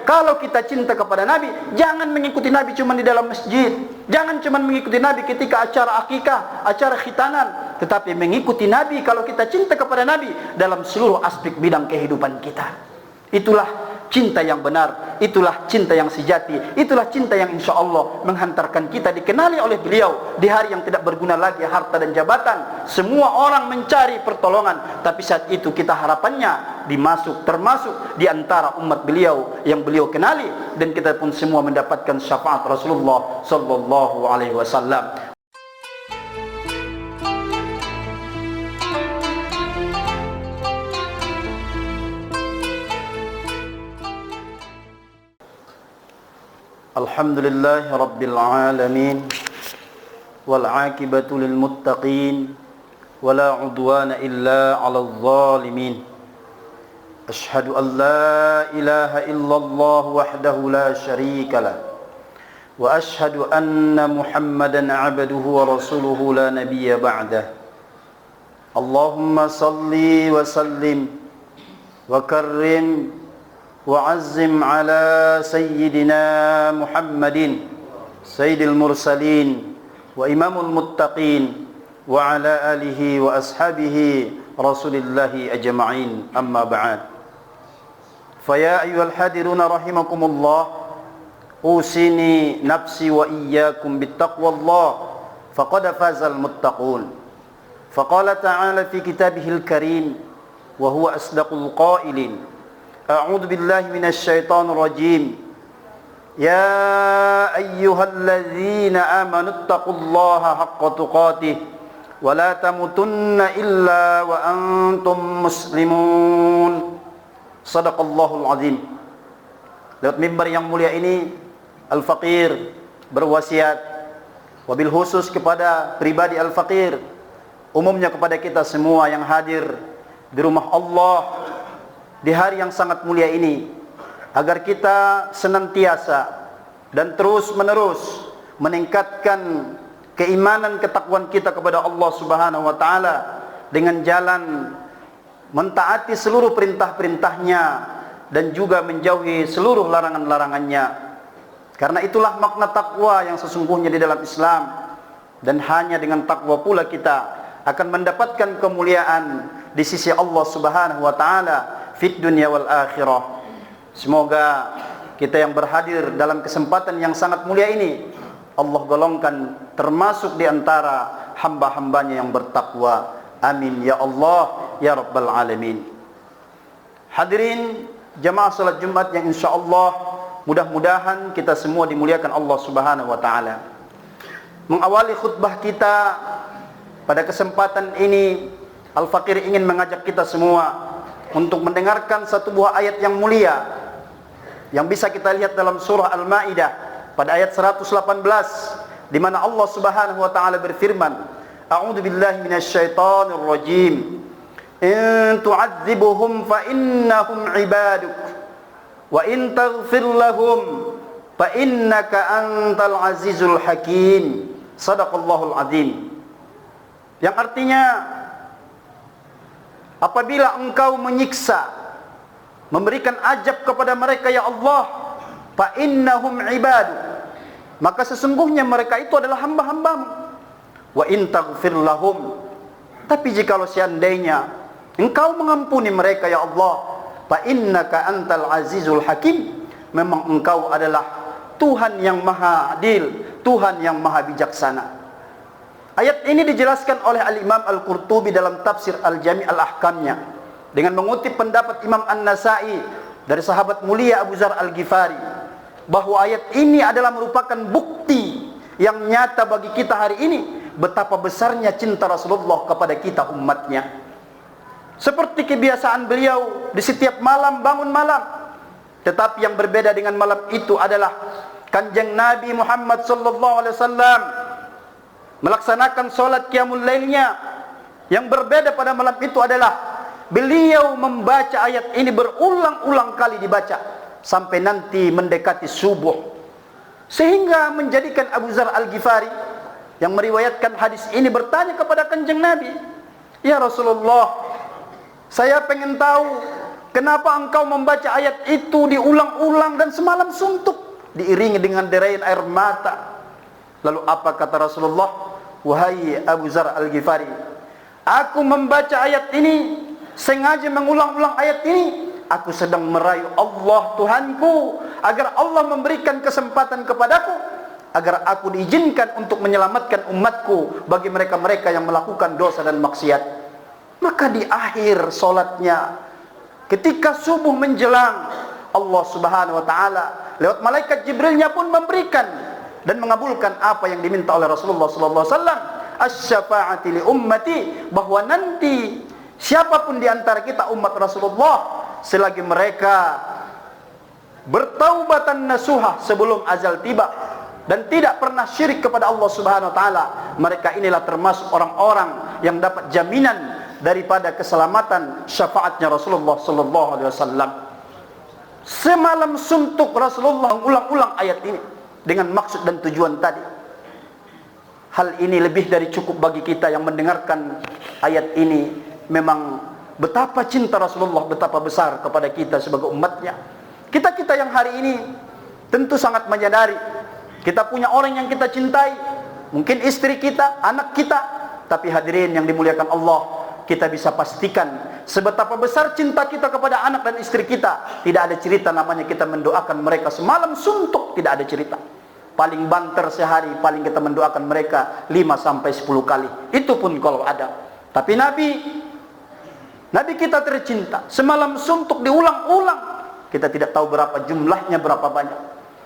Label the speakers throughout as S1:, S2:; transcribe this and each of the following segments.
S1: Kalau kita cinta kepada Nabi, jangan mengikuti Nabi cuma di dalam masjid, jangan cuma mengikuti Nabi ketika acara akikah, acara khitanan, tetapi mengikuti Nabi kalau kita cinta kepada Nabi dalam seluruh aspek bidang kehidupan kita. Itulah cinta yang benar, itulah cinta yang sejati, itulah cinta yang insya Allah menghantarkan kita dikenali oleh beliau di hari yang tidak berguna lagi harta dan jabatan. Semua orang mencari pertolongan, tapi saat itu kita harapannya termasuk di antara umat beliau yang beliau kenali, dan kita pun semua mendapatkan syafaat Rasulullah sallallahu alaihi wasallam. Alhamdulillahi Rabbil Alamin, wal aqibatu lil muttaqin, wala udwana illa 'alal zalimin. Ashhadu an la ilaha illallah wahdahu la syarika lah, wa ashhadu anna Muhammadan 'abduhu wa rasuluhu la nabiyya ba'dah. Allahumma salli wa sallim wa karrim وعزم على سيدنا محمد سيد المرسلين وإمام المتقين وعلى آله وأصحابه رسول الله أجمعين أما بعد فيا أيها الحاضرون رحمكم الله أوصيني نفسي وإياكم بالتقوى الله فقد فاز المتقون فقال تعالى في كتابه الكريم وهو أصدق القائلين أعوذ بالله من الشيطان الرجيم يا أيها الذين آمنوا اتقوا الله حق تقاته ولا تموتن إلا وأنتم مسلمون صدق الله العظيم. Lewat mimbar yang mulia ini, Al-Faqir berwasiat, wabil khusus kepada pribadi Al-Faqir, umumnya kepada kita semua yang hadir di rumah Allah di hari yang sangat mulia ini, agar kita senantiasa dan terus menerus meningkatkan keimanan ketakwaan kita kepada Allah Subhanahu wa taala dengan jalan mentaati seluruh perintah-perintahnya dan juga menjauhi seluruh larangan-larangannya. Karena itulah makna takwa yang sesungguhnya di dalam Islam, dan hanya dengan takwa pula kita akan mendapatkan kemuliaan di sisi Allah Subhanahu wa taala fit dunya wal akhirah. Semoga kita yang berhadir dalam kesempatan yang sangat mulia ini, Allah golongkan termasuk di antara hamba-hambanya yang bertakwa. Amin ya Allah ya Rabbal Alamin. Hadirin jamaah salat Jumat yang insya Allah mudah-mudahan kita semua dimuliakan Allah Subhanahu wa taala. Mengawali khutbah kita pada kesempatan ini, Al-Faqir ingin mengajak kita semua untuk mendengarkan satu buah ayat yang mulia yang bisa kita lihat dalam surah Al-Maidah pada ayat 118, di mana Allah Subhanahu wa taala berfirman, A'udzu billahi minasyaitonir rajim. In tu'adzibuhum fa innahum 'ibaduk wa in taghfir lahum fa innaka antal azizul hakim. Shadaqallahul azim. Yang artinya, apabila engkau menyiksa, memberikan azab kepada mereka ya Allah, fa innahum ibadu, maka sesungguhnya mereka itu adalah hamba-hambamu. Wa in taghfir lahum, tapi jikalau seandainya engkau mengampuni mereka ya Allah, fa innaka antal azizul hakim, memang engkau adalah Tuhan yang maha adil, Tuhan yang maha bijaksana. Ayat ini dijelaskan oleh Al-Imam Al-Qurtubi dalam tafsir Al-Jami' Al-Ahkamnya dengan mengutip pendapat Imam An-Nasai dari sahabat mulia Abu Dzar Al-Ghifari, bahwa ayat ini adalah merupakan bukti yang nyata bagi kita hari ini betapa besarnya cinta Rasulullah kepada kita umatnya. Seperti kebiasaan beliau di setiap malam bangun malam, tetapi yang berbeda dengan malam itu adalah Kanjeng Nabi Muhammad sallallahu alaihi wasallam melaksanakan sholat qiyamul lailnya. Yang berbeda pada malam itu adalah beliau membaca ayat ini berulang-ulang kali dibaca sampai nanti mendekati subuh, sehingga menjadikan Abu Dzar Al-Ghifari yang meriwayatkan hadis ini bertanya kepada Kanjeng Nabi, ya Rasulullah, saya pengen tahu Kenapa engkau membaca ayat itu diulang-ulang dan semalam suntuk, diiringi dengan derayan air mata? Lalu apa kata Rasulullah? Wahai Abu Zar Al-Ghifari, aku membaca ayat ini, sengaja mengulang-ulang ayat ini, aku sedang merayu Allah Tuhanku agar Allah memberikan kesempatan kepadaku, agar aku diizinkan untuk menyelamatkan umatku bagi mereka-mereka yang melakukan dosa dan maksiat. Maka di akhir solatnya, ketika subuh menjelang, Allah Subhanahu wa ta'ala lewat malaikat Jibrilnya pun memberikan dan mengabulkan apa yang diminta oleh Rasulullah sallallahu alaihi wasallam, asy-syafa'ati li ummati, bahwa nanti siapapun di antara kita umat Rasulullah, selagi mereka bertaubatan nasuha sebelum ajal tiba dan tidak pernah syirik kepada Allah Subhanahu wa taala, mereka inilah termasuk orang-orang yang dapat jaminan daripada keselamatan syafaatnya Rasulullah sallallahu alaihi wasallam. Semalam suntuk Rasulullah mengulang-ulang ayat ini dengan maksud dan tujuan tadi. Hal ini lebih dari cukup bagi kita yang mendengarkan ayat ini. Memang betapa cinta Rasulullah, betapa besar kepada kita sebagai umatnya. Kita yang hari ini tentu sangat menyadari kita punya orang yang kita cintai, mungkin istri kita, anak kita. Tapi hadirin yang dimuliakan Allah, kita bisa pastikan sebetapa besar cinta kita kepada anak dan istri kita. Tidak ada cerita namanya kita mendoakan mereka semalam suntuk, tidak ada cerita. Paling banter sehari, paling kita mendoakan mereka 5-10 kali. Itu pun kalau ada. Tapi Nabi kita tercinta, semalam suntuk diulang-ulang. Kita tidak tahu berapa jumlahnya, berapa banyak.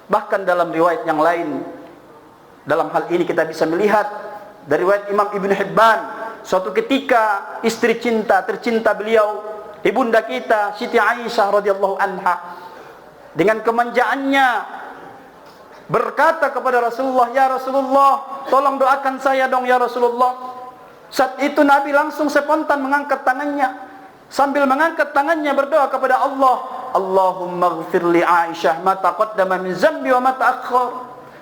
S1: Bahkan dalam riwayat yang lain, dalam hal ini kita bisa melihat dari riwayat Imam Ibn Hibban, suatu ketika istri tercinta beliau, ibunda kita Siti Aisyah radhiyallahu anha, dengan kemanjaannya berkata kepada Rasulullah, "Ya Rasulullah, tolong doakan saya dong ya Rasulullah." Saat itu Nabi langsung spontan mengangkat tangannya, sambil mengangkat tangannya berdoa kepada Allah, "Allahumma ighfir li Aisyah ma taqaddama min zambi wa ma ta'akhkhar."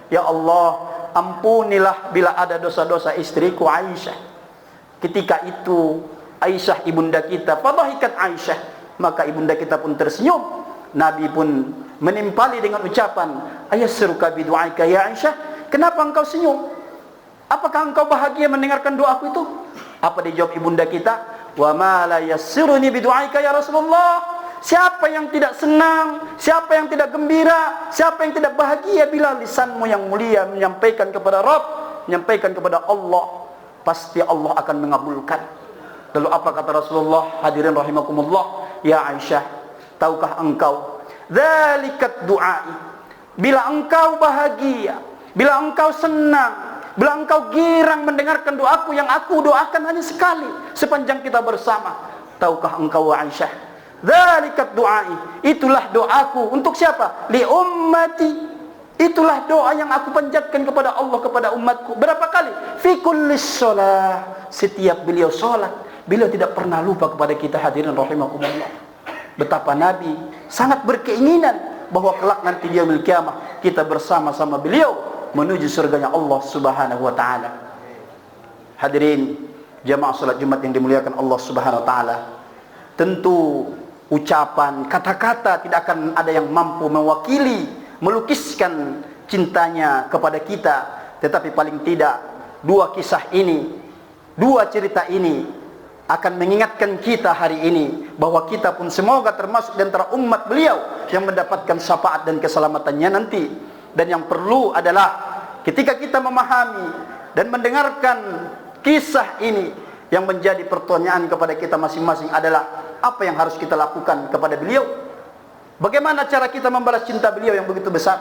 S1: Ya Allah, ampunilah bila ada dosa-dosa istriku Aisyah. Ketika itu Aisyah ibunda kita, fadhahikat Aisyah, maka ibunda kita pun tersenyum. Nabi pun menimpali dengan ucapan, "Ayassruka bi du'aika ya Aisyah?" Kenapa engkau senyum? Apakah engkau bahagia mendengarkan doaku itu? Apa dijawab ibunda kita? "Wa ma la yassiruni bi du'aika ya Rasulullah." Siapa yang tidak senang, siapa yang tidak gembira, siapa yang tidak bahagia bila lisanmu yang mulia menyampaikan kepada Rabb, menyampaikan kepada Allah, pasti Allah akan mengabulkan. Lalu apa kata Rasulullah? Hadirin rahimakumullah, "Ya Aisyah, tahukah engkau, dzalikat du'ai, bila engkau bahagia, bila engkau senang, bila engkau girang mendengarkan doaku yang aku doakan hanya sekali sepanjang kita bersama, tahukah engkau Aisyah, dzalikat du'ai, itulah doaku untuk siapa? Li ummati, itulah doa yang aku panjatkan kepada Allah, kepada umatku." Berapa kali? Fi kullis shalah, setiap beliau salat, beliau tidak pernah lupa kepada kita. Hadirin rahimakumullah, betapa Nabi sangat berkeinginan bahwa kelak nanti di yaumil qiyamah kita bersama-sama beliau menuju surganya Allah Subhanahu wa taala. Hadirin jamaah salat Jumat yang dimuliakan Allah Subhanahu wa taala, tentu ucapan, kata-kata tidak akan ada yang mampu mewakili, melukiskan cintanya kepada kita. Tetapi paling tidak dua kisah ini, dua cerita ini akan mengingatkan kita hari ini bahwa kita pun semoga termasuk di antara umat beliau yang mendapatkan syafaat dan keselamatannya nanti. Dan yang perlu adalah ketika kita memahami dan mendengarkan kisah ini, yang menjadi pertanyaan kepada kita masing-masing adalah apa yang harus kita lakukan kepada beliau? Bagaimana cara kita membalas cinta beliau yang begitu besar?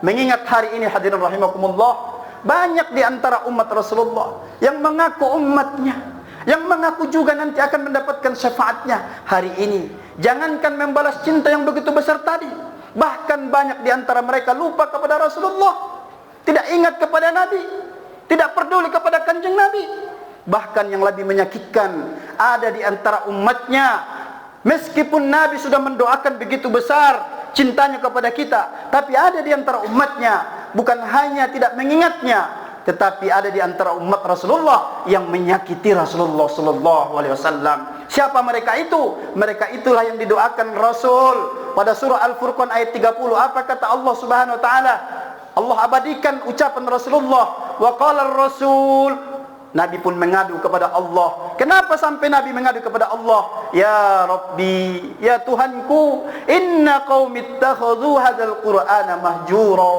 S1: Mengingat hari ini hadirin rahimakumullah, banyak di antara umat Rasulullah yang mengaku umatnya, yang mengaku juga nanti akan mendapatkan syafaatnya hari ini. Jangankan membalas cinta yang begitu besar tadi, bahkan banyak di antara mereka lupa kepada Rasulullah, tidak ingat kepada Nabi, tidak peduli kepada kanjeng Nabi. Bahkan yang lebih menyakitkan, ada di antara umatnya, meskipun Nabi sudah mendoakan begitu besar cintanya kepada kita, tapi ada di antara umatnya bukan hanya tidak mengingatnya, tetapi ada di antara umat Rasulullah yang menyakiti Rasulullah sallallahu alaihi wasallam. Siapa mereka itu? Mereka itulah yang didoakan Rasul pada surah Al-Furqan ayat 30. Apa kata Allah Subhanahu wa taala? Allah abadikan ucapan Rasulullah, wa qala ar-rasul. Nabi pun mengadu kepada Allah. Kenapa sampai Nabi mengadu kepada Allah? Ya Rabbi, ya Tuhanku, inna qaumi ittakhadhu hadzal qur'ana mahjura.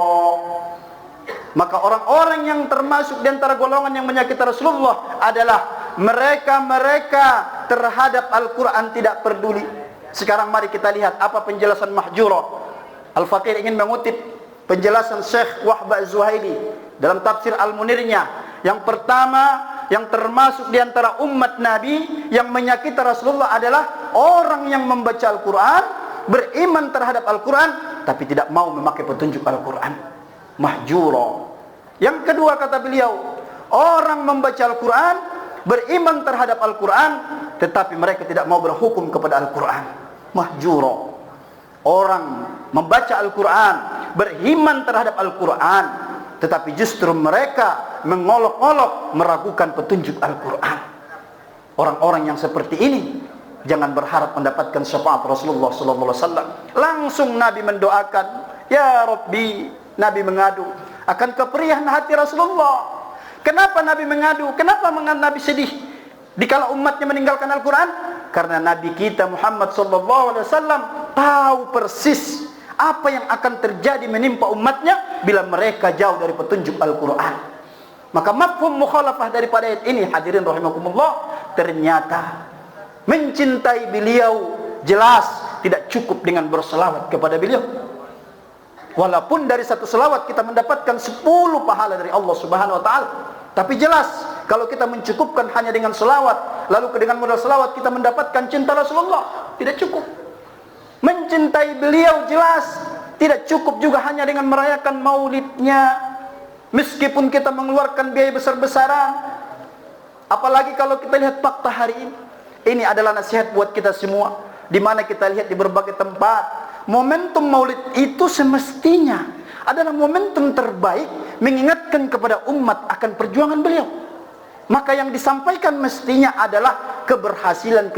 S1: Maka orang-orang yang termasuk di antara golongan yang menyakiti Rasulullah adalah mereka-mereka terhadap Al-Quran tidak peduli. Sekarang mari kita lihat apa penjelasan mahjura. Al-Faqir ingin mengutip penjelasan Syekh Wahb Az-Zuhaili dalam tafsir Al-Munirnya. Yang pertama, yang termasuk di antara umat Nabi yang menyakiti Rasulullah adalah orang yang membaca Al-Quran, beriman terhadap Al-Quran, tapi tidak mau memakai petunjuk Al-Quran. Mahjura. Yang kedua kata beliau, orang membaca Al-Quran, beriman terhadap Al-Quran, tetapi mereka tidak mau berhukum kepada Al-Quran. Mahjura. Orang membaca Al-Quran, beriman terhadap Al-Quran, tetapi justru mereka mengolok-olok, meragukan petunjuk Al-Quran. Orang-orang yang seperti ini jangan berharap mendapatkan syafaat Rasulullah SAW. Langsung Nabi mendoakan, ya Rabbi. Nabi mengadu akan keperihan hati Rasulullah. Kenapa Nabi mengadu? Kenapa Nabi sedih dikala umatnya meninggalkan Al-Quran? Karena Nabi kita Muhammad SAW tahu persis apa yang akan terjadi menimpa umatnya bila mereka jauh dari petunjuk Al-Quran. Maka mafhum mukhalafah daripada ayat ini, hadirin rahimakumullah, ternyata mencintai beliau jelas tidak cukup dengan berselawat kepada beliau. Walaupun dari satu selawat kita mendapatkan 10 pahala dari Allah Subhanahu wa taala. Tapi jelas kalau kita mencukupkan hanya dengan selawat, lalu dengan modal selawat kita mendapatkan cinta Rasulullah, tidak cukup. Mencintai beliau jelas tidak cukup juga hanya dengan merayakan maulidnya, meskipun kita mengeluarkan biaya besar-besaran. Apalagi kalau kita lihat fakta hari ini. Ini adalah nasihat buat kita semua, di mana kita lihat di berbagai tempat, momentum maulid itu semestinya adalah momentum terbaik mengingatkan kepada umat akan perjuangan beliau. Maka yang disampaikan mestinya adalah keberhasilan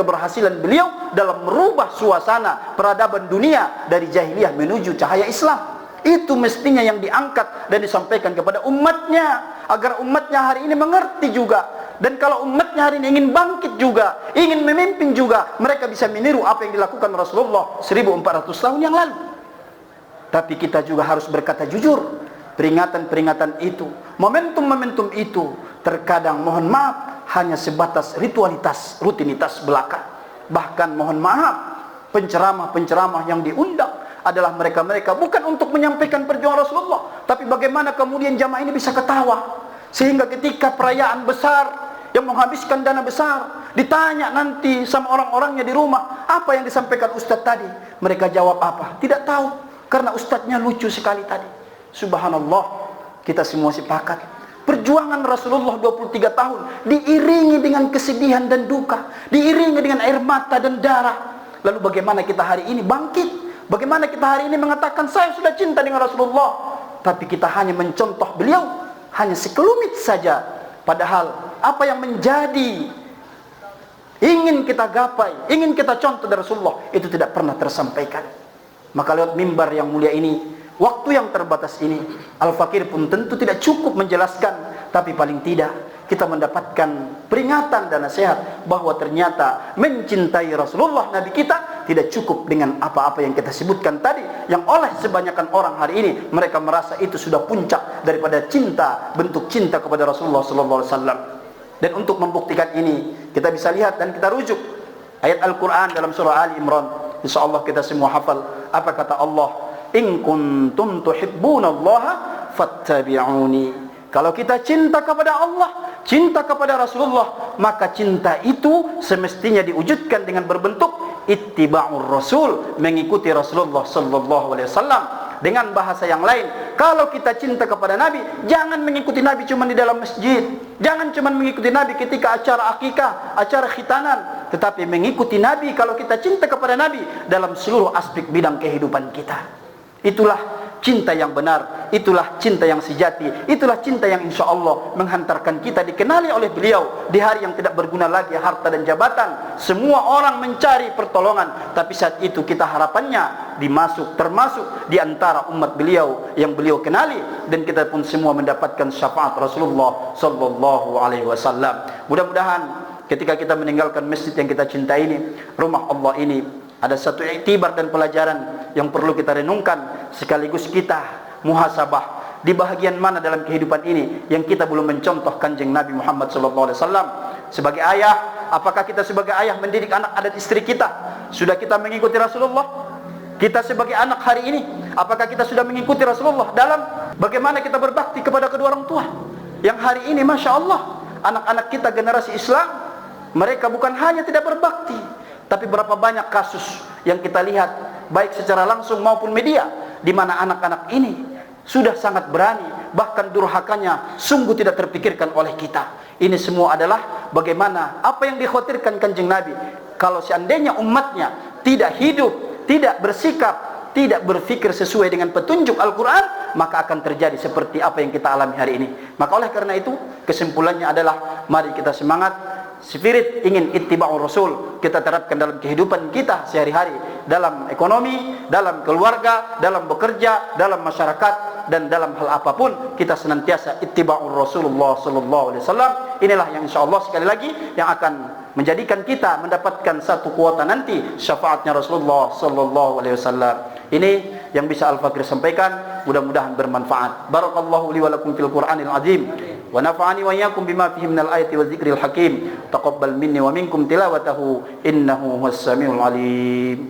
S1: beliau dalam merubah suasana peradaban dunia dari jahiliyah menuju cahaya Islam. Itu mestinya yang diangkat dan disampaikan kepada umatnya, agar umatnya hari ini mengerti juga. Dan kalau umatnya hari ini ingin bangkit juga, ingin memimpin juga, mereka bisa meniru apa yang dilakukan Rasulullah 1400 tahun yang lalu. Tapi kita juga harus berkata jujur, peringatan-peringatan itu, momentum-momentum itu terkadang mohon maaf hanya sebatas rutinitas belaka. Bahkan mohon maaf, penceramah-penceramah yang diundang adalah mereka-mereka bukan untuk menyampaikan perjuangan Rasulullah, tapi bagaimana kemudian jamaah ini bisa ketawa. Sehingga ketika perayaan besar yang menghabiskan dana besar, ditanya nanti sama orang-orangnya di rumah, apa yang disampaikan Ustadz tadi? Mereka jawab apa? Tidak tahu, karena Ustadznya lucu sekali tadi. Subhanallah, kita semua sepakat. Perjuangan Rasulullah 23 tahun diiringi dengan kesedihan dan duka, diiringi dengan air mata dan darah. Lalu bagaimana kita hari ini bangkit? Bagaimana kita hari ini mengatakan saya sudah cinta dengan Rasulullah, tapi kita hanya mencontoh beliau hanya sekelumit saja, padahal apa yang menjadi ingin kita gapai, ingin kita contoh dari Rasulullah itu tidak pernah tersampaikan. Maka lewat mimbar yang mulia ini, waktu yang terbatas ini, Al-Faqir pun tentu tidak cukup menjelaskan, tapi paling tidak kita mendapatkan peringatan dan nasihat bahwa ternyata mencintai Rasulullah Nabi kita tidak cukup dengan apa-apa yang kita sebutkan tadi, yang oleh sebanyakan orang hari ini mereka merasa itu sudah puncak daripada cinta, bentuk cinta kepada Rasulullah SAW. Dan untuk membuktikan ini, kita bisa lihat dan kita rujuk ayat Al-Quran dalam surah Ali Imran. InsyaAllah kita semua hafal. Apa kata Allah? In kuntum tuhibbunallaha fattabi'uni. Kalau kita cinta kepada Allah, cinta kepada Rasulullah, maka cinta itu semestinya diwujudkan dengan berbentuk ittiba'ur Rasul, mengikuti Rasulullah sallallahu alaihi wasallam. Dengan bahasa yang lain, kalau kita cinta kepada Nabi, jangan mengikuti Nabi cuma di dalam masjid, jangan cuma mengikuti Nabi ketika acara akikah, acara khitanan, tetapi mengikuti Nabi kalau kita cinta kepada Nabi dalam seluruh aspek bidang kehidupan kita. Itulah cinta yang benar, itulah cinta yang sejati, itulah cinta yang insya Allah menghantarkan kita dikenali oleh beliau di hari yang tidak berguna lagi harta dan jabatan. Semua orang mencari pertolongan, tapi saat itu kita harapannya termasuk di antara umat beliau yang beliau kenali, dan kita pun semua mendapatkan syafaat Rasulullah sallallahu alaihi wasallam. Mudah-mudahan ketika kita meninggalkan masjid yang kita cintai ini, rumah Allah ini, ada satu iktibar dan pelajaran yang perlu kita renungkan, sekaligus kita muhasabah di bahagian mana dalam kehidupan ini yang kita belum mencontoh kanjeng Nabi Muhammad SAW. Sebagai ayah, apakah kita sebagai ayah mendidik anak adat istri kita? Sudah kita mengikuti Rasulullah? Kita sebagai anak hari ini, apakah kita sudah mengikuti Rasulullah dalam bagaimana kita berbakti kepada kedua orang tua? Yang hari ini Masya Allah, anak-anak kita generasi Islam, mereka bukan hanya tidak berbakti, tapi berapa banyak kasus yang kita lihat baik secara langsung maupun media, di mana anak-anak ini sudah sangat berani, bahkan durhakanya sungguh tidak terpikirkan oleh kita. Ini semua adalah bagaimana apa yang dikhawatirkan kanjeng Nabi, kalau seandainya umatnya tidak hidup, tidak bersikap, tidak berfikir sesuai dengan petunjuk Al-Quran, maka akan terjadi seperti apa yang kita alami hari ini. Maka oleh karena itu, kesimpulannya adalah mari kita semangat, spirit ingin ittiba'ur Rasul kita terapkan dalam kehidupan kita sehari-hari, dalam ekonomi, dalam keluarga, dalam bekerja, dalam masyarakat, dan dalam hal apapun kita senantiasa ittiba'ur Rasulullah sallallahu alaihi wasallam. Inilah yang insyaallah sekali lagi yang akan menjadikan kita mendapatkan satu kuota nanti syafaatnya Rasulullah sallallahu alaihi wasallam. Ini yang bisa Al-Fakir sampaikan, mudah-mudahan bermanfaat. Barakallahu li wa lakum fil Qur'anil azim wa nafa'ani wa iyyakum bima fihi minal ayati wa dzikril hakim. Taqabbal minni wa minkum tilawatahu innahu huwas samiul alim.